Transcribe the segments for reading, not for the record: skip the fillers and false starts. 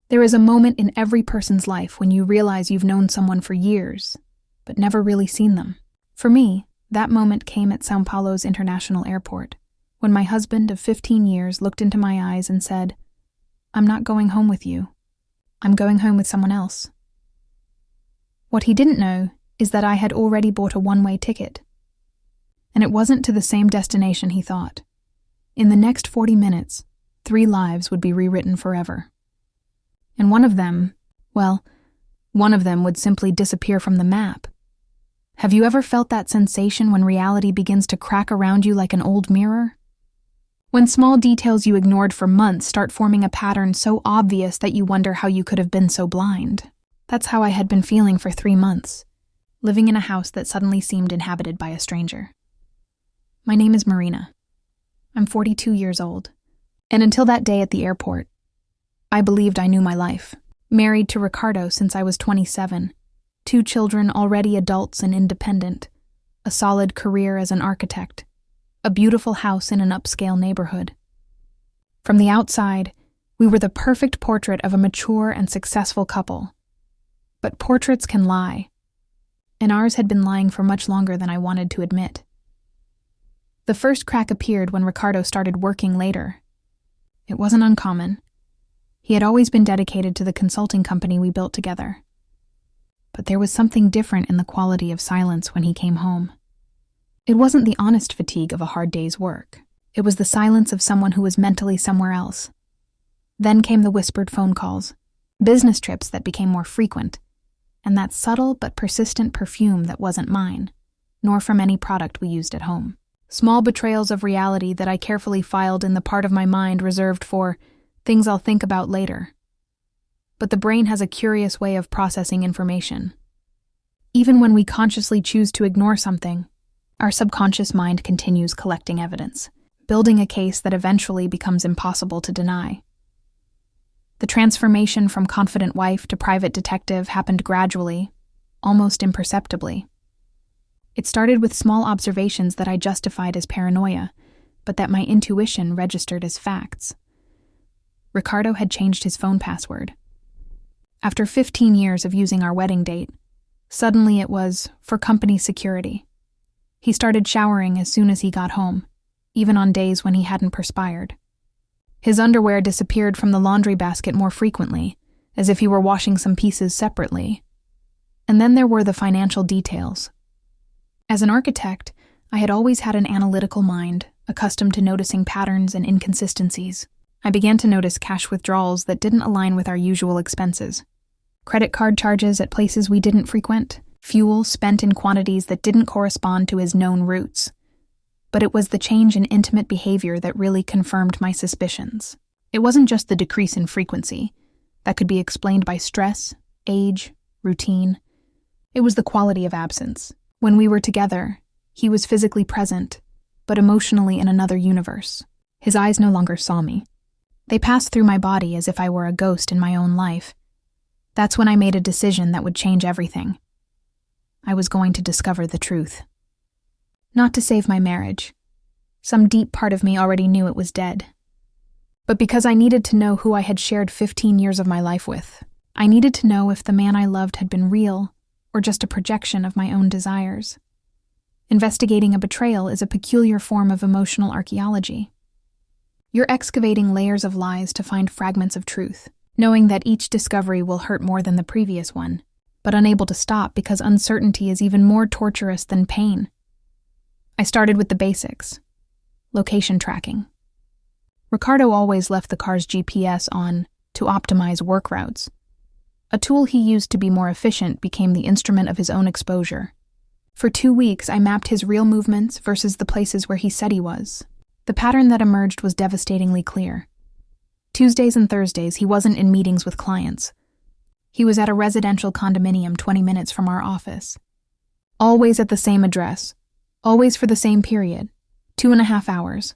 There is a moment in every person's life when you realize you've known someone for years, but never really seen them. For me, that moment came at São Paulo's International Airport, when my husband of 15 years looked into my eyes and said, "I'm not going home with you. I'm going home with someone else." What he didn't know is that I had already bought a one-way ticket. And it wasn't to the same destination he thought. In the next 40 minutes, 3 lives would be rewritten forever. And one of them would simply disappear from the map. Have you ever felt that sensation when reality begins to crack around you like an old mirror? When small details you ignored for months start forming a pattern so obvious that you wonder how you could have been so blind. That's how I had been feeling for 3 months, living in a house that suddenly seemed inhabited by a stranger. My name is Marina. I'm 42 years old, and until that day at the airport, I believed I knew my life. Married to Ricardo since I was 27, 2 children already adults and independent, a solid career as an architect, a beautiful house in an upscale neighborhood. From the outside, we were the perfect portrait of a mature and successful couple. But portraits can lie, and ours had been lying for much longer than I wanted to admit. The first crack appeared when Ricardo started working later. It wasn't uncommon. He had always been dedicated to the consulting company we built together. But there was something different in the quality of silence when he came home. It wasn't the honest fatigue of a hard day's work. It was the silence of someone who was mentally somewhere else. Then came the whispered phone calls, business trips that became more frequent, and that subtle but persistent perfume that wasn't mine, nor from any product we used at home. Small betrayals of reality that I carefully filed in the part of my mind reserved for things I'll think about later. But the brain has a curious way of processing information. Even when we consciously choose to ignore something, our subconscious mind continues collecting evidence, building a case that eventually becomes impossible to deny. The transformation from confident wife to private detective happened gradually, almost imperceptibly. It started with small observations that I justified as paranoia, but that my intuition registered as facts. Ricardo had changed his phone password. After 15 years of using our wedding date, suddenly it was for company security. He started showering as soon as he got home, even on days when he hadn't perspired. His underwear disappeared from the laundry basket more frequently, as if he were washing some pieces separately. And then there were the financial details. As an architect, I had always had an analytical mind, accustomed to noticing patterns and inconsistencies. I began to notice cash withdrawals that didn't align with our usual expenses. Credit card charges at places we didn't frequent, fuel spent in quantities that didn't correspond to his known routes. But it was the change in intimate behavior that really confirmed my suspicions. It wasn't just the decrease in frequency. That could be explained by stress, age, routine. It was the quality of absence. When we were together, he was physically present, but emotionally in another universe. His eyes no longer saw me. They passed through my body as if I were a ghost in my own life. That's when I made a decision that would change everything. I was going to discover the truth. Not to save my marriage. Some deep part of me already knew it was dead. But because I needed to know who I had shared 15 years of my life with. I needed to know if the man I loved had been real or just a projection of my own desires. Investigating a betrayal is a peculiar form of emotional archaeology. You're excavating layers of lies to find fragments of truth, knowing that each discovery will hurt more than the previous one, but unable to stop because uncertainty is even more torturous than pain. I started with the basics. Location tracking. Ricardo always left the car's GPS on to optimize work routes. A tool he used to be more efficient became the instrument of his own exposure. For 2 weeks, I mapped his real movements versus the places where he said he was. The pattern that emerged was devastatingly clear. Tuesdays and Thursdays, he wasn't in meetings with clients. He was at a residential condominium 20 minutes from our office. Always at the same address. Always for the same period. 2.5 hours.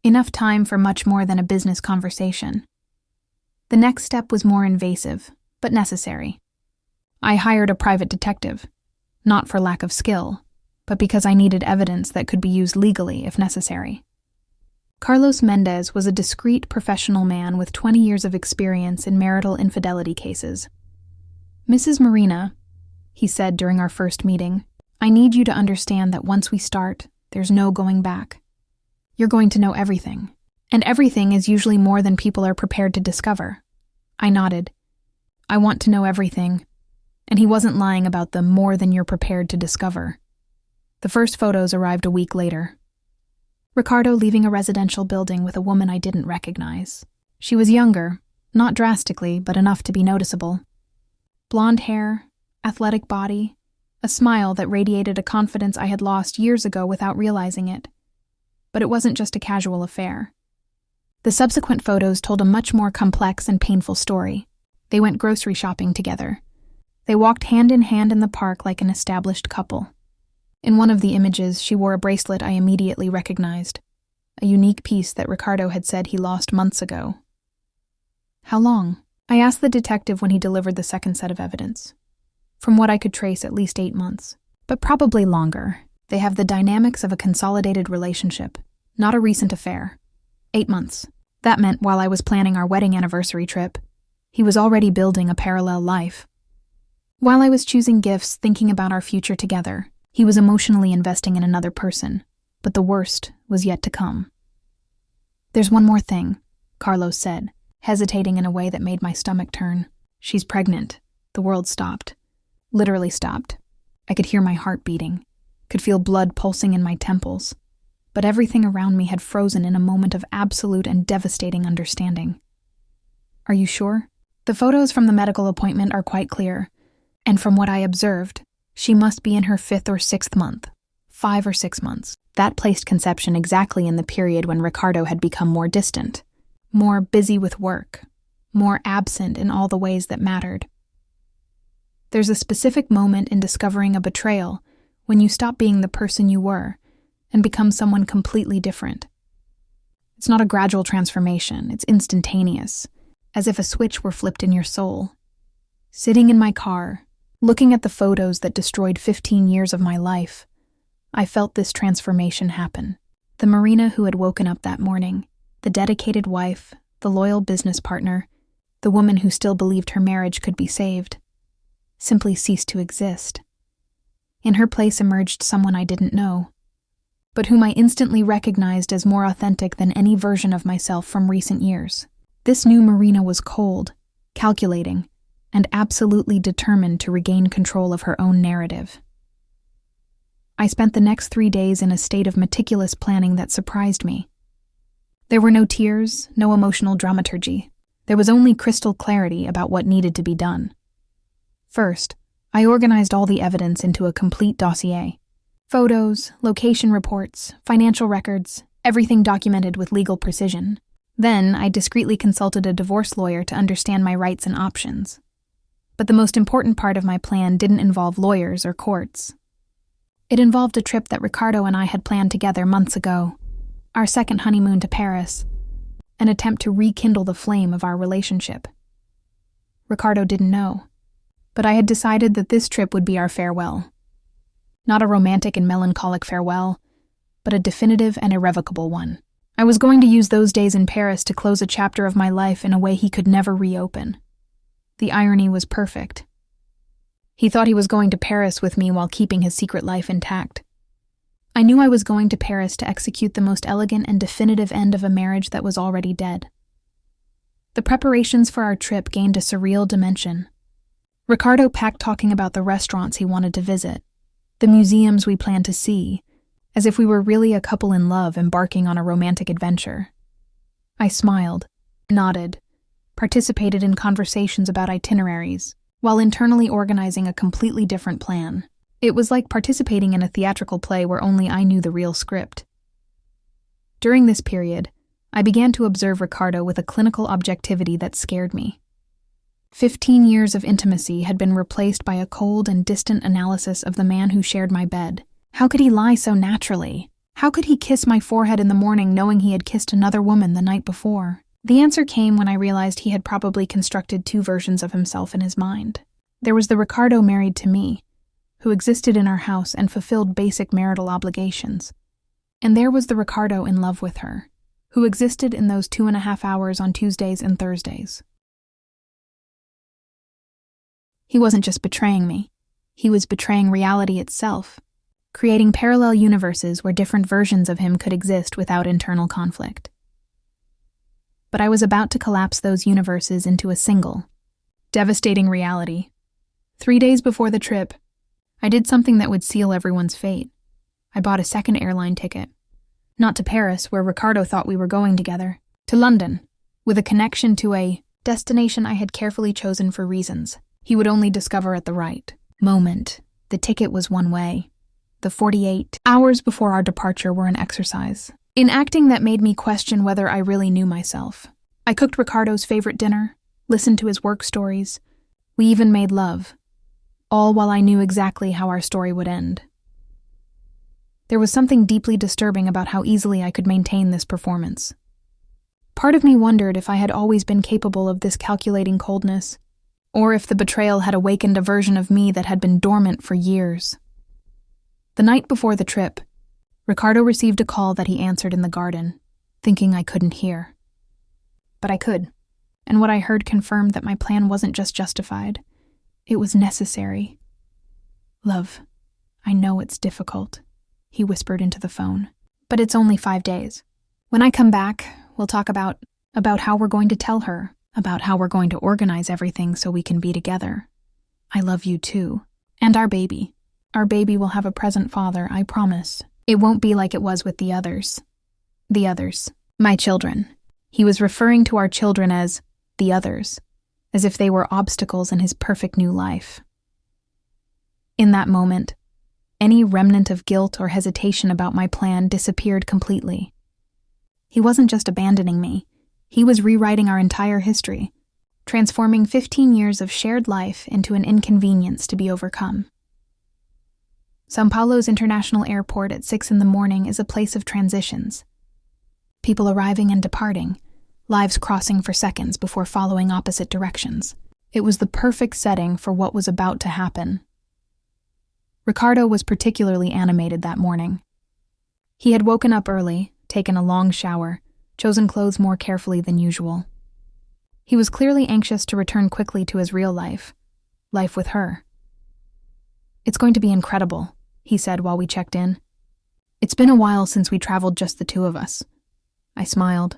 Enough time for much more than a business conversation. The next step was more invasive, but necessary. I hired a private detective, not for lack of skill, but because I needed evidence that could be used legally if necessary. Carlos Mendez was a discreet professional man with 20 years of experience in marital infidelity cases. "Mrs. Marina," he said during our first meeting, "I need you to understand that once we start, there's no going back. You're going to know everything, and everything is usually more than people are prepared to discover." I nodded. "I want to know everything," and he wasn't lying about the more than you're prepared to discover. The first photos arrived a week later. Ricardo leaving a residential building with a woman I didn't recognize. She was younger, not drastically, but enough to be noticeable. Blonde hair, athletic body, a smile that radiated a confidence I had lost years ago without realizing it. But it wasn't just a casual affair. The subsequent photos told a much more complex and painful story. They went grocery shopping together. They walked hand in hand in the park like an established couple. In one of the images, she wore a bracelet I immediately recognized, a unique piece that Ricardo had said he lost months ago. "How long?" I asked the detective when he delivered the second set of evidence. From what I could trace, at least 8 months, but probably longer. They have the dynamics of a consolidated relationship, not a recent affair. 8 months. That meant while I was planning our wedding anniversary trip, he was already building a parallel life. While I was choosing gifts, thinking about our future together, he was emotionally investing in another person, but the worst was yet to come. "There's one more thing," Carlos said, hesitating in a way that made my stomach turn. "She's pregnant." The world stopped. Literally stopped. I could hear my heart beating, could feel blood pulsing in my temples, but everything around me had frozen in a moment of absolute and devastating understanding. "Are you sure?" "The photos from the medical appointment are quite clear, and from what I observed, she must be in her 5th or 6th month. 5 or 6 months. That placed conception exactly in the period when Ricardo had become more distant, more busy with work, more absent in all the ways that mattered. There's a specific moment in discovering a betrayal when you stop being the person you were and become someone completely different. It's not a gradual transformation, it's instantaneous, as if a switch were flipped in your soul. Sitting in my car, looking at the photos that destroyed 15 years of my life, I felt this transformation happen. The Marina who had woken up that morning, the dedicated wife, the loyal business partner, the woman who still believed her marriage could be saved, simply ceased to exist. In her place emerged someone I didn't know, but whom I instantly recognized as more authentic than any version of myself from recent years. This new Marina was cold, calculating, and absolutely determined to regain control of her own narrative. I spent the next 3 days in a state of meticulous planning that surprised me. There were no tears, no emotional dramaturgy. There was only crystal clarity about what needed to be done. First, I organized all the evidence into a complete dossier. Photos, location reports, financial records, everything documented with legal precision. Then, I discreetly consulted a divorce lawyer to understand my rights and options. But the most important part of my plan didn't involve lawyers or courts. It involved a trip that Ricardo and I had planned together months ago, our second honeymoon to Paris, an attempt to rekindle the flame of our relationship. Ricardo didn't know, but I had decided that this trip would be our farewell. Not a romantic and melancholic farewell, but a definitive and irrevocable one. I was going to use those days in Paris to close a chapter of my life in a way he could never reopen. The irony was perfect. He thought he was going to Paris with me while keeping his secret life intact. I knew I was going to Paris to execute the most elegant and definitive end of a marriage that was already dead. The preparations for our trip gained a surreal dimension. Ricardo packed talking about the restaurants he wanted to visit, the museums we planned to see, as if we were really a couple in love embarking on a romantic adventure. I smiled, nodded, participated in conversations about itineraries, while internally organizing a completely different plan. It was like participating in a theatrical play where only I knew the real script. During this period, I began to observe Ricardo with a clinical objectivity that scared me. 15 years of intimacy had been replaced by a cold and distant analysis of the man who shared my bed. How could he lie so naturally? How could he kiss my forehead in the morning knowing he had kissed another woman the night before? The answer came when I realized he had probably constructed 2 versions of himself in his mind. There was the Ricardo married to me, who existed in our house and fulfilled basic marital obligations. And there was the Ricardo in love with her, who existed in those 2.5 hours on Tuesdays and Thursdays. He wasn't just betraying me. He was betraying reality itself, creating parallel universes where different versions of him could exist without internal conflict. But I was about to collapse those universes into a single, devastating reality. 3 days before the trip, I did something that would seal everyone's fate. I bought a second airline ticket. Not to Paris, where Ricardo thought we were going together. To London, with a connection to a destination I had carefully chosen for reasons he would only discover at the right moment. The ticket was one way. The 48 hours before our departure were an exercise in acting that made me question whether I really knew myself. I cooked Ricardo's favorite dinner, listened to his work stories. We even made love, all while I knew exactly how our story would end. There was something deeply disturbing about how easily I could maintain this performance. Part of me wondered if I had always been capable of this calculating coldness, or if the betrayal had awakened a version of me that had been dormant for years. The night before the trip, Ricardo received a call that he answered in the garden, thinking I couldn't hear. But I could, and what I heard confirmed that my plan wasn't just justified, it was necessary. "Love, I know it's difficult," he whispered into the phone, "but it's only 5 days. When I come back, we'll talk about how we're going to tell her, about how we're going to organize everything so we can be together. I love you too. And our baby. Our baby will have a present father, I promise. It won't be like it was with the others. The others. My children." He was referring to our children as the others, as if they were obstacles in his perfect new life. In that moment, any remnant of guilt or hesitation about my plan disappeared completely. He wasn't just abandoning me. He was rewriting our entire history, transforming 15 years of shared life into an inconvenience to be overcome. São Paulo's International Airport at 6 a.m. is a place of transitions. People arriving and departing, lives crossing for seconds before following opposite directions. It was the perfect setting for what was about to happen. Ricardo was particularly animated that morning. He had woken up early, taken a long shower, chosen clothes more carefully than usual. He was clearly anxious to return quickly to his real life with her. "It's going to be incredible," he said while we checked in. "It's been a while since we traveled just the two of us." I smiled.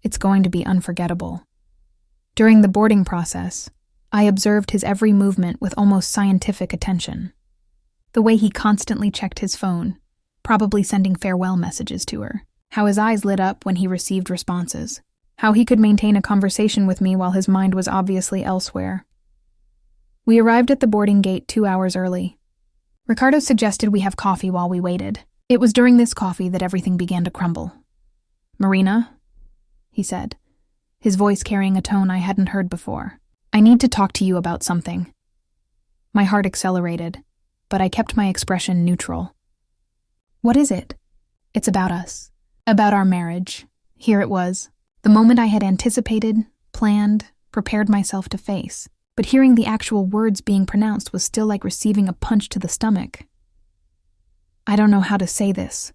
"It's going to be unforgettable." During the boarding process, I observed his every movement with almost scientific attention. The way he constantly checked his phone, probably sending farewell messages to her. How his eyes lit up when he received responses. How he could maintain a conversation with me while his mind was obviously elsewhere. We arrived at the boarding gate 2 hours early. Ricardo suggested we have coffee while we waited. It was during this coffee that everything began to crumble. "Marina," he said, his voice carrying a tone I hadn't heard before. "I need to talk to you about something." My heart accelerated, but I kept my expression neutral. "What is it?" "It's about us. About our marriage." Here it was, the moment I had anticipated, planned, prepared myself to face. But hearing the actual words being pronounced was still like receiving a punch to the stomach. "I don't know how to say this,"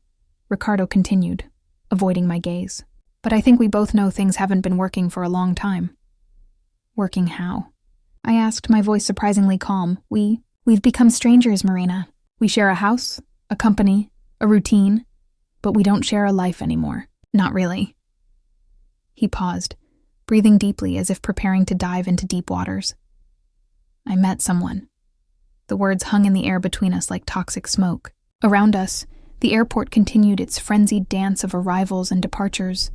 Ricardo continued, avoiding my gaze. "But I think we both know things haven't been working for a long time." "Working how?" I asked, my voice surprisingly calm. We've become strangers, Marina. We share a house, a company, a routine, but we don't share a life anymore." "Not really." He paused, breathing deeply as if preparing to dive into deep waters. "I met someone." The words hung in the air between us like toxic smoke. Around us, the airport continued its frenzied dance of arrivals and departures,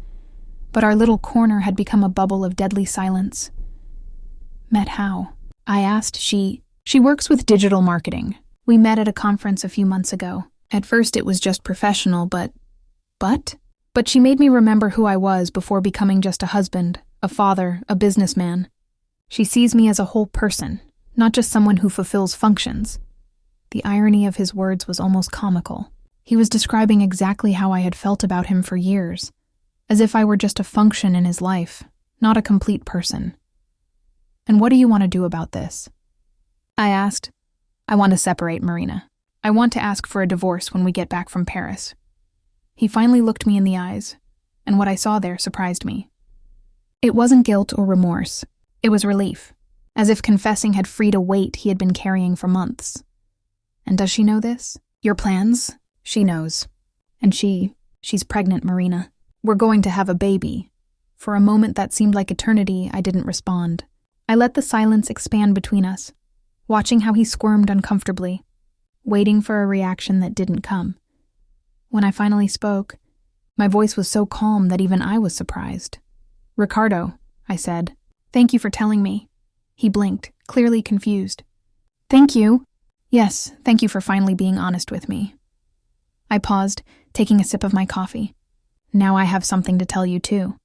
but our little corner had become a bubble of deadly silence. "Met how?" I asked. She works with digital marketing. We met at a conference a few months ago. At first it was just professional, but she made me remember who I was before becoming just a husband, a father, a businessman. She sees me as a whole person, not just someone who fulfills functions. The irony of his words was almost comical. He was describing exactly how I had felt about him for years, as if I were just a function in his life, not a complete person. "And what do you want to do about this?" I asked. "I want to separate, Marina. I want to ask for a divorce when we get back from Paris." He finally looked me in the eyes, and what I saw there surprised me. It wasn't guilt or remorse. It was relief, as if confessing had freed a weight he had been carrying for months. And does she know this? Your plans? She knows. And she's pregnant, Marina. We're going to have a baby. For a moment that seemed like eternity, I didn't respond. I let the silence expand between us, watching how he squirmed uncomfortably, waiting for a reaction that didn't come. When I finally spoke, my voice was so calm that even I was surprised. "Ricardo," I said, "thank you for telling me." He blinked, clearly confused. "Thank you?" "Yes, thank you for finally being honest with me." I paused, taking a sip of my coffee. "Now I have something to tell you too."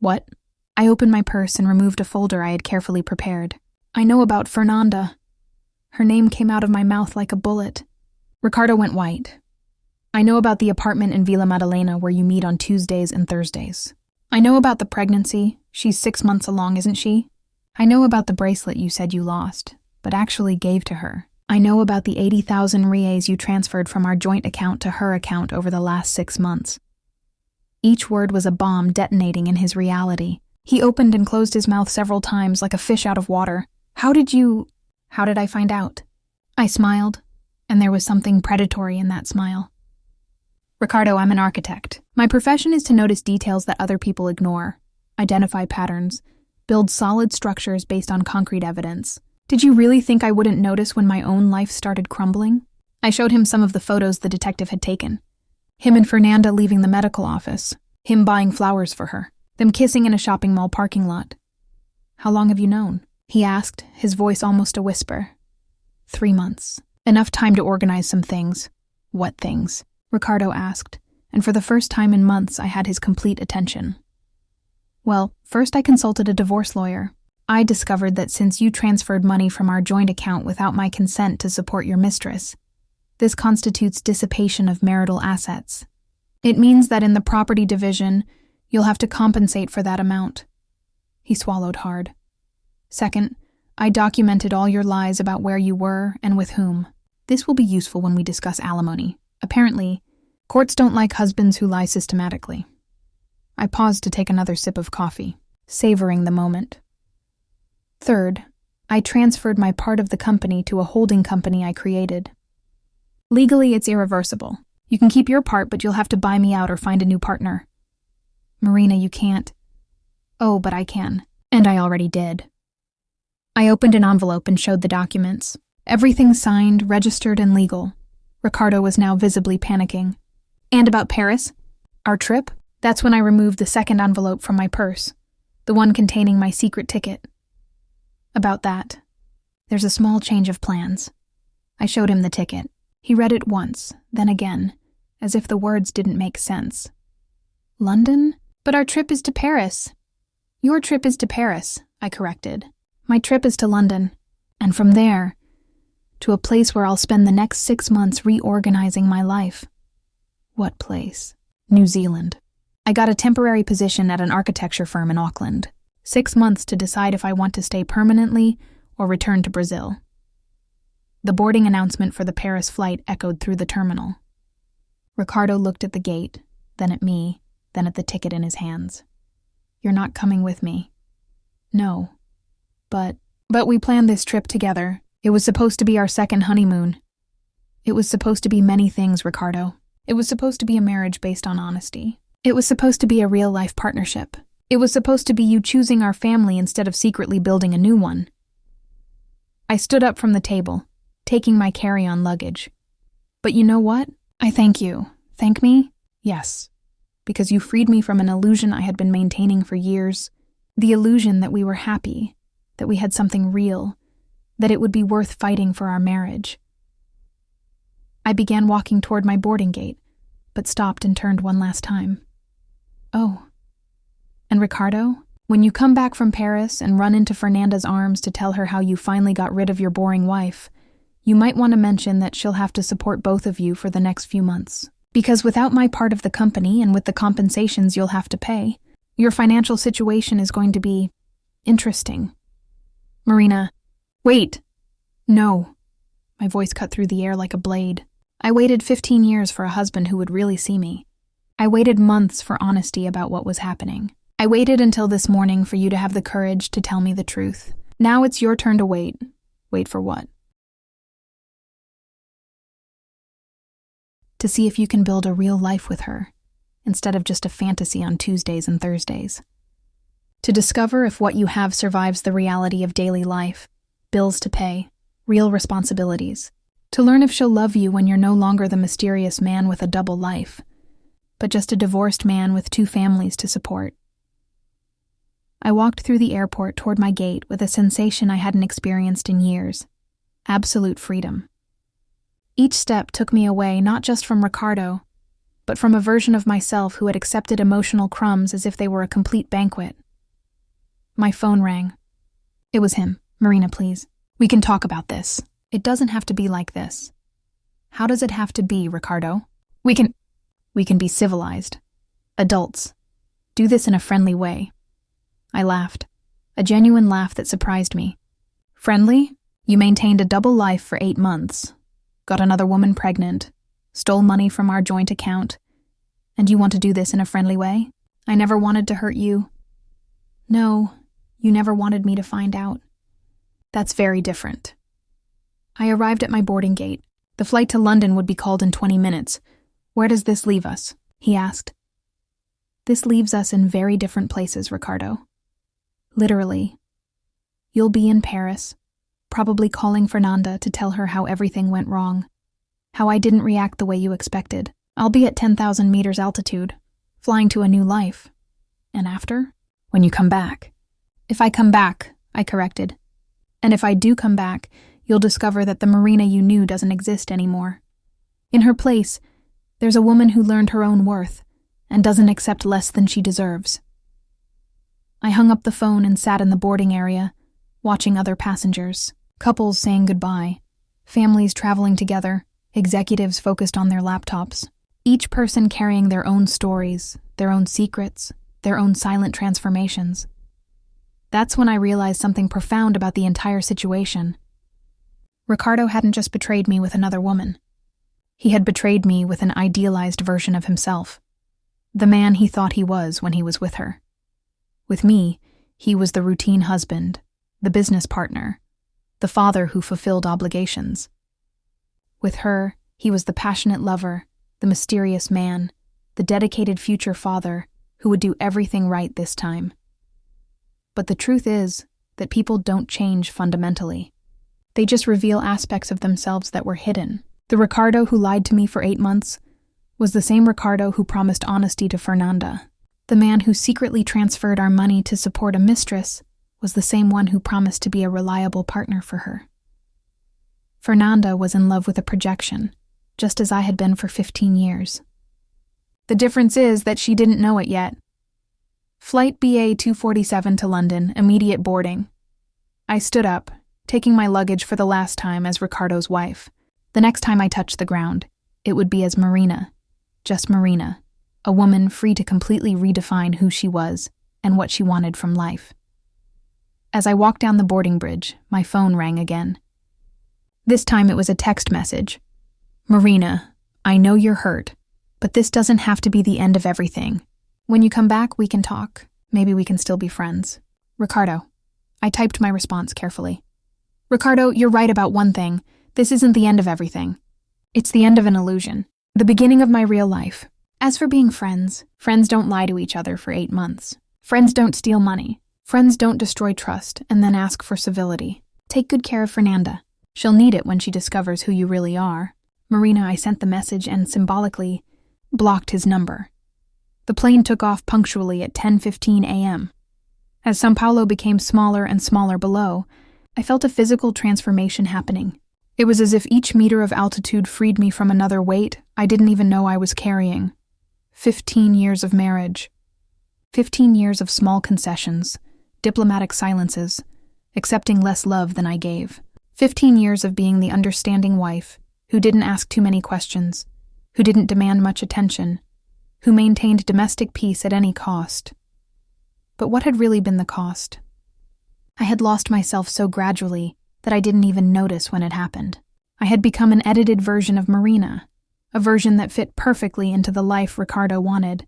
"What?" I opened my purse and removed a folder I had carefully prepared. "I know about Fernanda." Her name came out of my mouth like a bullet. Ricardo went white. "I know about the apartment in Villa Madalena where you meet on Tuesdays and Thursdays. I know about the pregnancy. She's 6 months along, isn't she? I know about the bracelet you said you lost, but actually gave to her. I know about the 80,000 reais you transferred from our joint account to her account over the last 6 months." Each word was a bomb detonating in his reality. He opened and closed his mouth several times like a fish out of water. How did I find out?" I smiled, and there was something predatory in that smile. "Ricardo, I'm an architect. My profession is to notice details that other people ignore, identify patterns, build solid structures based on concrete evidence. Did you really think I wouldn't notice when my own life started crumbling?" I showed him some of the photos the detective had taken. Him and Fernanda leaving the medical office, him buying flowers for her, them kissing in a shopping mall parking lot. "How long have you known?" he asked, his voice almost a whisper. 3 months. Enough time to organize some things." "What things?" Ricardo asked, and for the first time in months I had his complete attention. "Well, first I consulted a divorce lawyer. I discovered that since you transferred money from our joint account without my consent to support your mistress, this constitutes dissipation of marital assets. It means that in the property division, you'll have to compensate for that amount." He swallowed hard. "Second, I documented all your lies about where you were and with whom. This will be useful when we discuss alimony. Apparently, courts don't like husbands who lie systematically." I paused to take another sip of coffee, savoring the moment. "Third, I transferred my part of the company to a holding company I created. Legally, it's irreversible. You can keep your part, but you'll have to buy me out or find a new partner." "Marina, you can't." "Oh, but I can. And I already did." I opened an envelope and showed the documents. Everything signed, registered, and legal. Ricardo was now visibly panicking. "And about Paris? Our trip?" That's when I removed the second envelope from my purse, the one containing my secret ticket. "About that. There's a small change of plans." I showed him the ticket. He read it once, then again, as if the words didn't make sense. "London? But our trip is to Paris." "Your trip is to Paris," I corrected. "My trip is to London, and from there, to a place where I'll spend the next 6 months reorganizing my life." "What place?" "New Zealand. I got a temporary position at an architecture firm in Auckland. 6 months to decide if I want to stay permanently or return to Brazil." The boarding announcement for the Paris flight echoed through the terminal. Ricardo looked at the gate, then at me, then at the ticket in his hands. "You're not coming with me." "No. But we planned this trip together. It was supposed to be our second honeymoon. It was supposed to be many things, Ricardo. It was supposed to be a marriage based on honesty. It was supposed to be a real-life partnership. It was supposed to be you choosing our family instead of secretly building a new one." I stood up from the table, taking my carry-on luggage. "But you know what? I thank you." "Thank me?" "Yes. Because you freed me from an illusion I had been maintaining for years. The illusion that we were happy, that we had something real, that it would be worth fighting for our marriage." I began walking toward my boarding gate, but stopped and turned one last time. "Oh. And Ricardo, when you come back from Paris and run into Fernanda's arms to tell her how you finally got rid of your boring wife, you might want to mention that she'll have to support both of you for the next few months. Because without my part of the company and with the compensations you'll have to pay, your financial situation is going to be interesting." "Marina, wait!" "No." My voice cut through the air like a blade. "I waited 15 years for a husband who would really see me. I waited months for honesty about what was happening. I waited until this morning for you to have the courage to tell me the truth. Now it's your turn to wait. Wait for what? To see if you can build a real life with her, instead of just a fantasy on Tuesdays and Thursdays. To discover if what you have survives the reality of daily life, bills to pay, real responsibilities. To learn if she'll love you when you're no longer the mysterious man with a double life, but just a divorced man with 2 families to support. I walked through the airport toward my gate with a sensation I hadn't experienced in years: absolute freedom. Each step took me away not just from Ricardo, but from a version of myself who had accepted emotional crumbs as if they were a complete banquet. My phone rang. It was him. Marina, please. We can talk about this. It doesn't have to be like this. How does it have to be, Ricardo? We can be civilized. Adults. Do this in a friendly way. I laughed. A genuine laugh that surprised me. Friendly? You maintained a double life for 8 months. Got another woman pregnant. Stole money from our joint account. And you want to do this in a friendly way? I never wanted to hurt you. No, you never wanted me to find out. That's very different. I arrived at my boarding gate. The flight to London would be called in 20 minutes. Where does this leave us? He asked. This leaves us in very different places, Ricardo. Literally. You'll be in Paris, probably calling Fernanda to tell her how everything went wrong, how I didn't react the way you expected. I'll be at 10,000 meters altitude, flying to a new life. And after? When you come back. If I come back, I corrected. And if I do come back, you'll discover that the Marina you knew doesn't exist anymore. In her place, there's a woman who learned her own worth and doesn't accept less than she deserves. I hung up the phone and sat in the boarding area, watching other passengers, couples saying goodbye, families traveling together, executives focused on their laptops, each person carrying their own stories, their own secrets, their own silent transformations. That's when I realized something profound about the entire situation. Ricardo hadn't just betrayed me with another woman. He had betrayed me with an idealized version of himself, the man he thought he was when he was with her. With me, he was the routine husband, the business partner, the father who fulfilled obligations. With her, he was the passionate lover, the mysterious man, the dedicated future father who would do everything right this time. But the truth is that people don't change fundamentally. They just reveal aspects of themselves that were hidden. The Ricardo who lied to me for 8 months was the same Ricardo who promised honesty to Fernanda. The man who secretly transferred our money to support a mistress was the same one who promised to be a reliable partner for her. Fernanda was in love with a projection, just as I had been for 15 years. The difference is that she didn't know it yet. Flight BA 247 to London, immediate boarding. I stood up, taking my luggage for the last time as Ricardo's wife. The next time I touched the ground, it would be as Marina, just Marina, a woman free to completely redefine who she was and what she wanted from life. As I walked down the boarding bridge, my phone rang again. This time it was a text message. Marina, I know you're hurt, but this doesn't have to be the end of everything. When you come back, we can talk. Maybe we can still be friends. Ricardo. I typed my response carefully. Ricardo, you're right about one thing. This isn't the end of everything. It's the end of an illusion. The beginning of my real life. As for being friends, friends don't lie to each other for 8 months. Friends don't steal money. Friends don't destroy trust and then ask for civility. Take good care of Fernanda. She'll need it when she discovers who you really are. Marina, I sent the message and symbolically blocked his number. The plane took off punctually at 10:15 a.m. As São Paulo became smaller and smaller below, I felt a physical transformation happening. It was as if each meter of altitude freed me from another weight I didn't even know I was carrying. 15 years of marriage. 15 years of small concessions, diplomatic silences, accepting less love than I gave. 15 years of being the understanding wife who didn't ask too many questions, who didn't demand much attention, who maintained domestic peace at any cost. But what had really been the cost? I had lost myself so gradually that I didn't even notice when it happened. I had become an edited version of Marina, a version that fit perfectly into the life Ricardo wanted,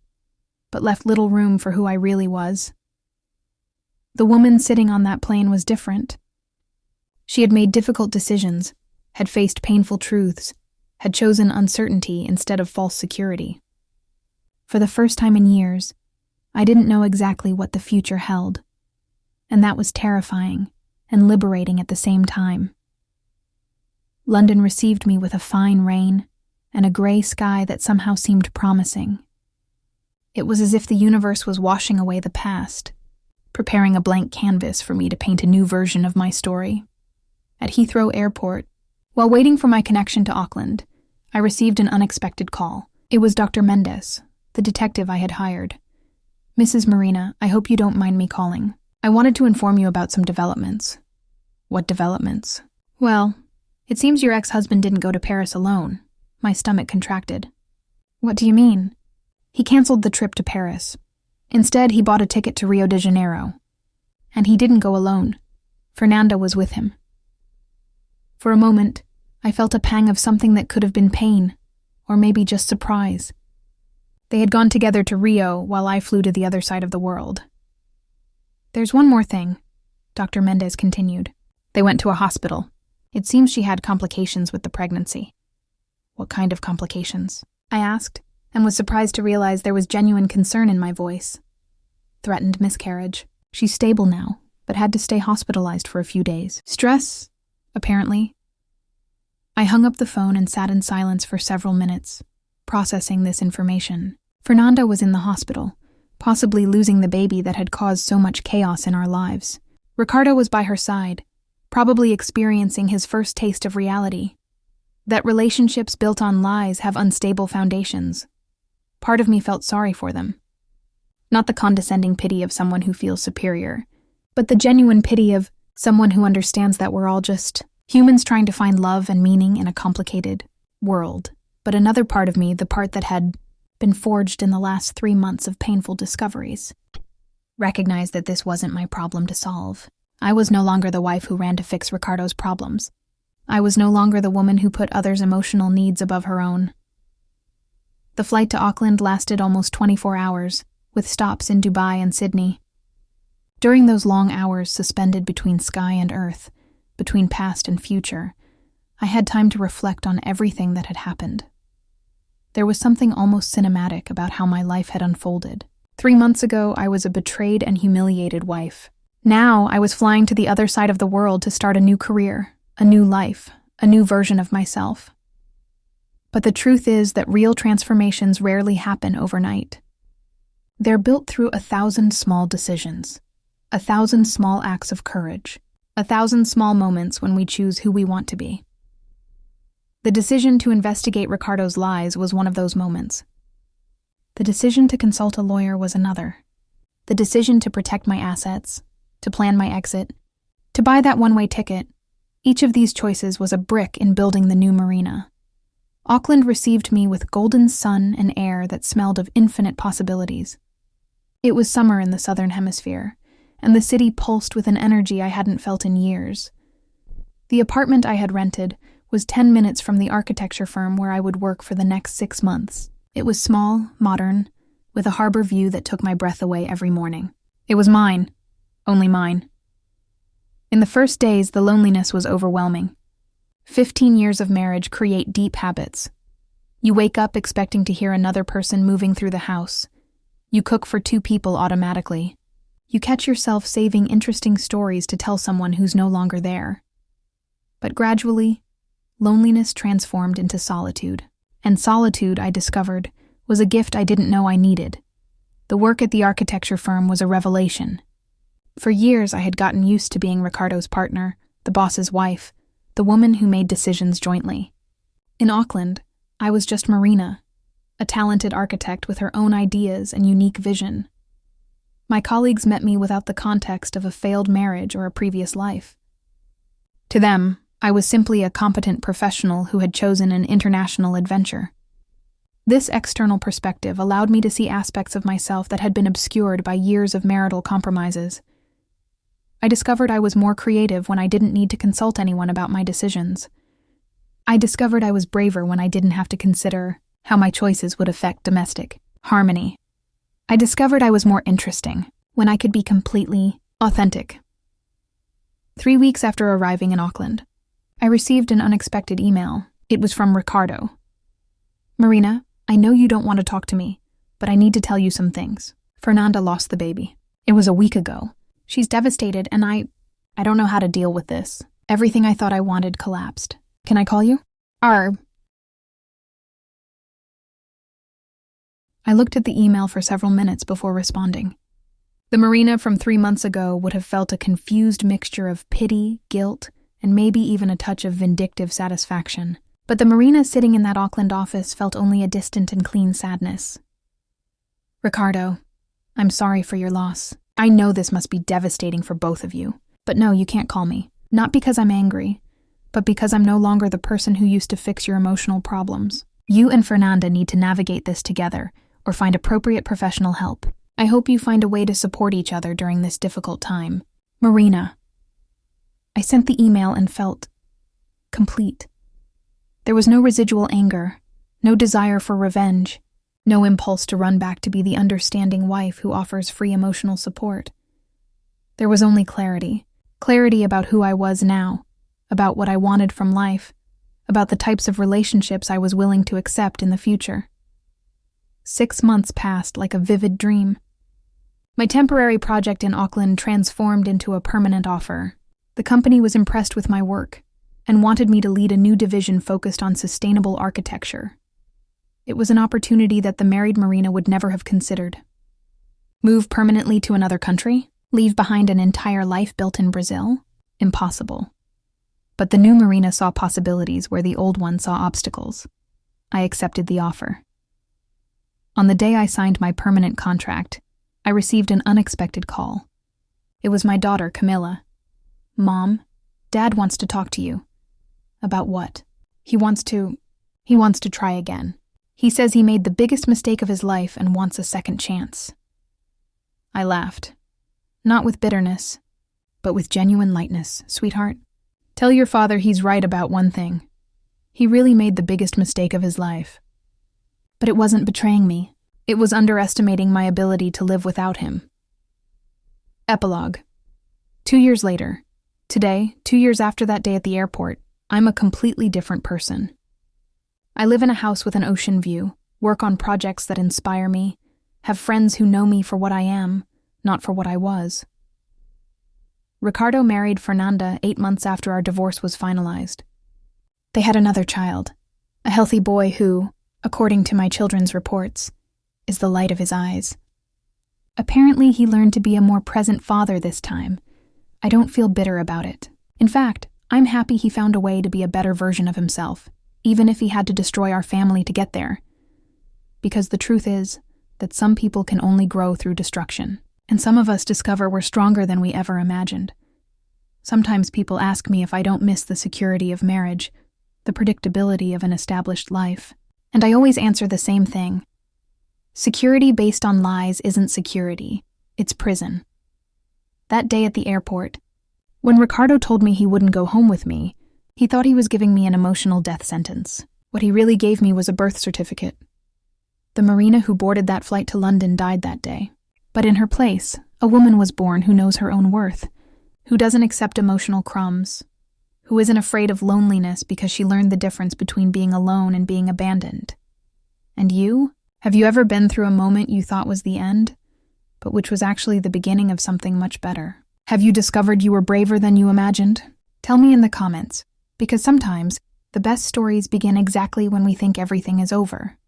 but left little room for who I really was. The woman sitting on that plane was different. She had made difficult decisions, had faced painful truths, had chosen uncertainty instead of false security. For the first time in years, I didn't know exactly what the future held, and that was terrifying and liberating at the same time. London received me with a fine rain and a gray sky that somehow seemed promising. It was as if the universe was washing away the past, preparing a blank canvas for me to paint a new version of my story. At Heathrow Airport, while waiting for my connection to Auckland, I received an unexpected call. It was Dr. Mendes, the detective I had hired. "Mrs. Marina, I hope you don't mind me calling. I wanted to inform you about some developments." "What developments?" "Well, it seems your ex-husband didn't go to Paris alone." My stomach contracted. "What do you mean?" "He canceled the trip to Paris. Instead, he bought a ticket to Rio de Janeiro. And he didn't go alone. Fernanda was with him." For a moment, I felt a pang of something that could have been pain, or maybe just surprise. They had gone together to Rio while I flew to the other side of the world. "There's one more thing," Dr. Mendes continued. "They went to a hospital. It seems she had complications with the pregnancy." "What kind of complications?" I asked, and was surprised to realize there was genuine concern in my voice. "Threatened miscarriage. She's stable now, but had to stay hospitalized for a few days. Stress, apparently." I hung up the phone and sat in silence for several minutes, processing this information. Fernanda was in the hospital, possibly losing the baby that had caused so much chaos in our lives. Ricardo was by her side, probably experiencing his first taste of reality. That relationships built on lies have unstable foundations. Part of me felt sorry for them. Not the condescending pity of someone who feels superior, but the genuine pity of someone who understands that we're all just humans trying to find love and meaning in a complicated world. But another part of me, the part that had been forged in the last 3 months of painful discoveries, recognized that this wasn't my problem to solve. I was no longer the wife who ran to fix Ricardo's problems. I was no longer the woman who put others' emotional needs above her own. The flight to Auckland lasted almost 24 hours, with stops in Dubai and Sydney. During those long hours suspended between sky and earth, between past and future, I had time to reflect on everything that had happened. There was something almost cinematic about how my life had unfolded. 3 months ago, I was a betrayed and humiliated wife. Now, I was flying to the other side of the world to start a new career, a new life, a new version of myself. But the truth is that real transformations rarely happen overnight. They're built through 1,000 small decisions, 1,000 small acts of courage, 1,000 small moments when we choose who we want to be. The decision to investigate Ricardo's lies was one of those moments. The decision to consult a lawyer was another. The decision to protect my assets, to plan my exit, to buy that one-way ticket, each of these choices was a brick in building the new Marina. Auckland received me with golden sun and air that smelled of infinite possibilities. It was summer in the southern hemisphere, and the city pulsed with an energy I hadn't felt in years. The apartment I had rented was 10 minutes from the architecture firm where I would work for the next 6 months. It was small, modern, with a harbor view that took my breath away every morning. It was mine, only mine. In the first days, the loneliness was overwhelming. 15 years of marriage create deep habits. You wake up expecting to hear another person moving through the house. You cook for 2 people automatically. You catch yourself saving interesting stories to tell someone who's no longer there. But gradually, loneliness transformed into solitude. And solitude, I discovered, was a gift I didn't know I needed. The work at the architecture firm was a revelation. For years, I had gotten used to being Ricardo's partner, the boss's wife, the woman who made decisions jointly. In Auckland, I was just Marina, a talented architect with her own ideas and unique vision. My colleagues met me without the context of a failed marriage or a previous life. To them, I was simply a competent professional who had chosen an international adventure. This external perspective allowed me to see aspects of myself that had been obscured by years of marital compromises. I discovered I was more creative when I didn't need to consult anyone about my decisions. I discovered I was braver when I didn't have to consider how my choices would affect domestic harmony. I discovered I was more interesting when I could be completely authentic. 3 weeks after arriving in Auckland, I received an unexpected email. It was from Ricardo. "Marina, I know you don't want to talk to me, but I need to tell you some things. Fernanda lost the baby. It was a week ago. She's devastated and I don't know how to deal with this. Everything I thought I wanted collapsed. Can I call you?" I looked at the email for several minutes before responding. The Marina from 3 months ago would have felt a confused mixture of pity, guilt, and maybe even a touch of vindictive satisfaction. But the Marina sitting in that Auckland office felt only a distant and clean sadness. "Ricardo, I'm sorry for your loss. I know this must be devastating for both of you. But no, you can't call me. Not because I'm angry, but because I'm no longer the person who used to fix your emotional problems. You and Fernanda need to navigate this together or find appropriate professional help. I hope you find a way to support each other during this difficult time. Marina." I sent the email and felt complete. There was no residual anger, no desire for revenge, no impulse to run back to be the understanding wife who offers free emotional support. There was only clarity about who I was now, about what I wanted from life, about the types of relationships I was willing to accept in the future. 6 months passed like a vivid dream. My temporary project in Auckland transformed into a permanent offer. The company was impressed with my work and wanted me to lead a new division focused on sustainable architecture. It was an opportunity that the married Marina would never have considered. Move permanently to another country? Leave behind an entire life built in Brazil? Impossible. But the new Marina saw possibilities where the old one saw obstacles. I accepted the offer. On the day I signed my permanent contract, I received an unexpected call. It was my daughter, Camilla. "Mom, Dad wants to talk to you." "About what?" He wants to try again. He says he made the biggest mistake of his life and wants a second chance." I laughed. Not with bitterness, but with genuine lightness. "Sweetheart, tell your father he's right about one thing. He really made the biggest mistake of his life. But it wasn't betraying me. It was underestimating my ability to live without him." Epilogue. 2 years later. Today, 2 years after that day at the airport, I'm a completely different person. I live in a house with an ocean view, work on projects that inspire me, have friends who know me for what I am, not for what I was. Ricardo married Fernanda 8 months after our divorce was finalized. They had another child, a healthy boy who, according to my children's reports, is the light of his eyes. Apparently, he learned to be a more present father this time. I don't feel bitter about it. In fact, I'm happy he found a way to be a better version of himself, even if he had to destroy our family to get there. Because the truth is that some people can only grow through destruction, and some of us discover we're stronger than we ever imagined. Sometimes people ask me if I don't miss the security of marriage, the predictability of an established life, and I always answer the same thing. Security based on lies isn't security, it's prison. That day at the airport, when Ricardo told me he wouldn't go home with me, he thought he was giving me an emotional death sentence. What he really gave me was a birth certificate. The Marina who boarded that flight to London died that day. But in her place, a woman was born who knows her own worth, who doesn't accept emotional crumbs, who isn't afraid of loneliness because she learned the difference between being alone and being abandoned. And you? Have you ever been through a moment you thought was the end, but which was actually the beginning of something much better? Have you discovered you were braver than you imagined? Tell me in the comments, because sometimes the best stories begin exactly when we think everything is over.